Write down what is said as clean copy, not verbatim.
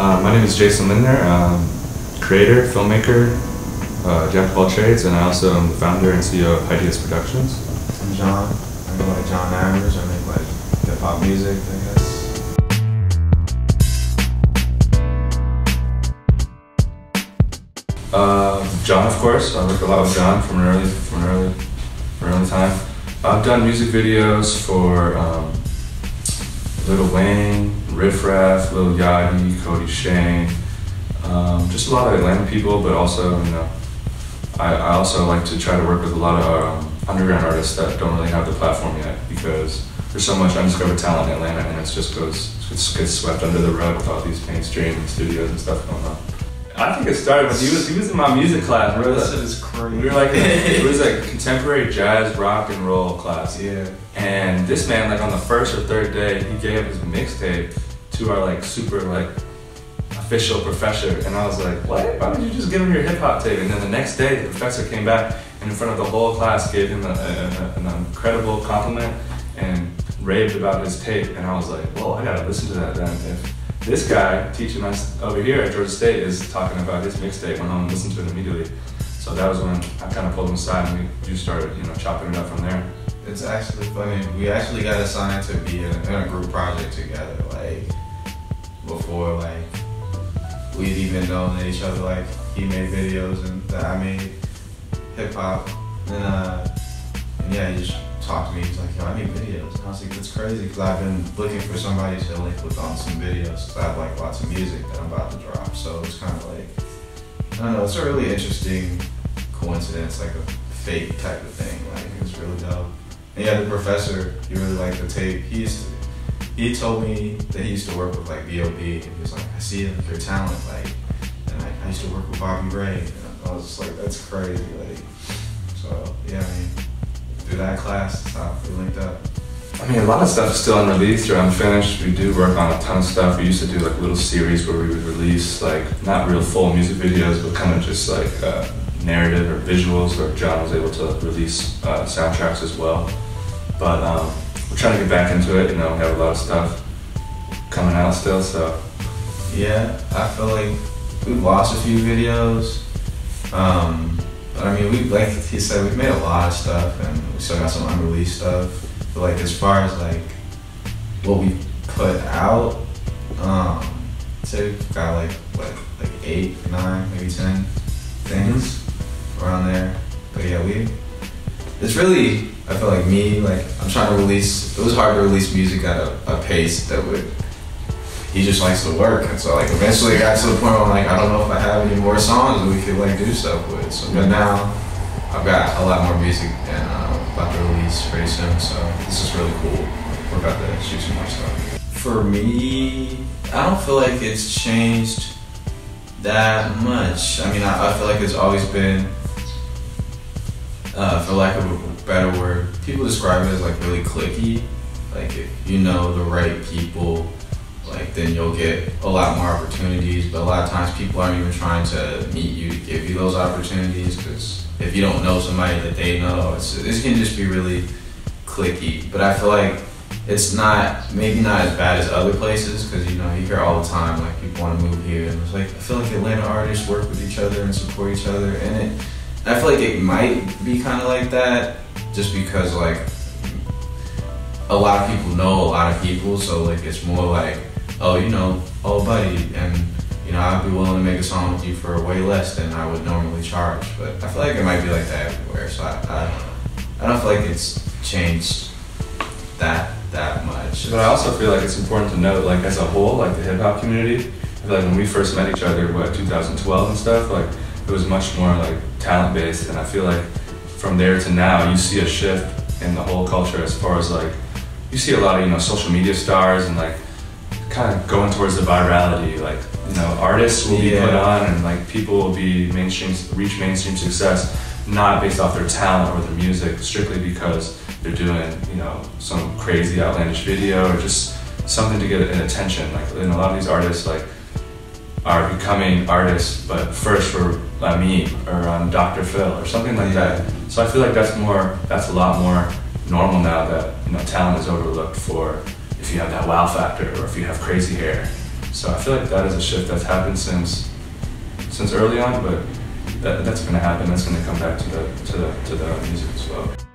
My name is Jason Lindner, creator, filmmaker, jack of all trades, and I also am the founder and CEO of Ideas Productions. I'm John. I go by John Average. I make like hip-hop music, I guess. John, of course. I work a lot with John from an early time. I've done music videos for Lil Wayne, Riff Raff, Lil Yachty, Cody Shane, just a lot of Atlanta people, but also, you know, I also like to try to work with a lot of underground artists that don't really have the platform yet, because there's so much undiscovered talent in Atlanta, and it gets swept under the rug with all these mainstream studios and stuff going on. I think it started when he was in my music class. Bro. This is crazy. We were like it was a contemporary jazz, rock and roll class. Yeah. And this man, like on the first or third day, he gave his mixtape to our like super like official professor, and I was like, what? Why don't you just give him your hip hop tape? And then the next day, the professor came back and in front of the whole class gave him an incredible compliment and raved about his tape. And I was like, whoa, I gotta listen to that then. If this guy teaching us over here at Georgia State is talking about his mixtape, went home and listened to it immediately. So that was when I kind of pulled him aside and we just started, you know, chopping it up from there. It's actually funny. We actually got assigned to be in a group project together, like before like we'd even known each other. Like he made videos and that I made hip hop, and yeah, he just talked to me. He's like, yo, I make videos. And I was like, that's crazy, because I've been looking for somebody to link with on some videos, because I have like lots of music that I'm about to drop. So it's kind of like, I don't know, it's a really interesting coincidence, like a fate type of thing. Like it was really dope. And yeah, the professor, he really liked the tape. He told me that he used to work with like B.O.B. and he was like, I see your talent, like, and I used to work with Bobby Ray. And I was just like, that's crazy, like, so yeah, I mean, through that class, that's how we linked up. I mean, a lot of stuff is still unreleased or unfinished. We do work on a ton of stuff. We used to do like little series where we would release like not real full music videos, but kind of just like narrative or visuals, where John was able to release soundtracks as well. But we're trying to get back into it. You know, we have a lot of stuff coming out still. So yeah, I feel like we've lost a few videos. But I mean, like he said, we've made a lot of stuff, and we still got some unreleased stuff. But like as far as like what we put out, I'd say we've got like what, like 8, 9, maybe 10 things around there. But yeah, it's really, I feel like me, like I'm trying to release. It was hard to release music at a pace that would. He just likes to work, and so like eventually it got to the point where I'm like, I don't know if I have any more songs that we could like do stuff with. So but now I've got a lot more music and about to release pretty soon. So this is really cool. We're about to shoot some more stuff. For me, I don't feel like it's changed that much. I mean, I feel like it's always been, for lack of a better word, people describe it as like really cliquey. Like if you know the right people, like then you'll get a lot more opportunities. But a lot of times people aren't even trying to meet you to give you those opportunities, because if you don't know somebody that they know, it can just be really cliquey. But I feel like it's maybe not as bad as other places, because you know, you hear all the time like people want to move here, and it's like, I feel like Atlanta artists work with each other and support each other, and I feel like it might be kind of like that just because like a lot of people know a lot of people, so like it's more like, oh, you know, oh buddy, and you know, I'd be willing to make a song with you for way less than I would normally charge. But I feel like it might be like that everywhere, so I don't feel like it's changed that much. But I also feel like it's important to note, like as a whole, like the hip hop community, I feel like when we first met each other, 2012 and stuff, like it was much more like talent based, and I feel like from there to now, you see a shift in the whole culture as far as like, you see a lot of, you know, social media stars and like kind of going towards the virality, like, you know, artists will be put on and like people will be reach mainstream success, not based off their talent or their music, strictly because they're doing, you know, some crazy outlandish video or just something to get an attention. Like, and a lot of these artists like are becoming artists, but first were on me or on Dr. Phil or something like that. So I feel like that's a lot more normal now, that, you know, talent is overlooked for if you have that wow factor or if you have crazy hair. So I feel like that is a shift that's happened since early on, but that's going to happen. That's going to come back to the music as well.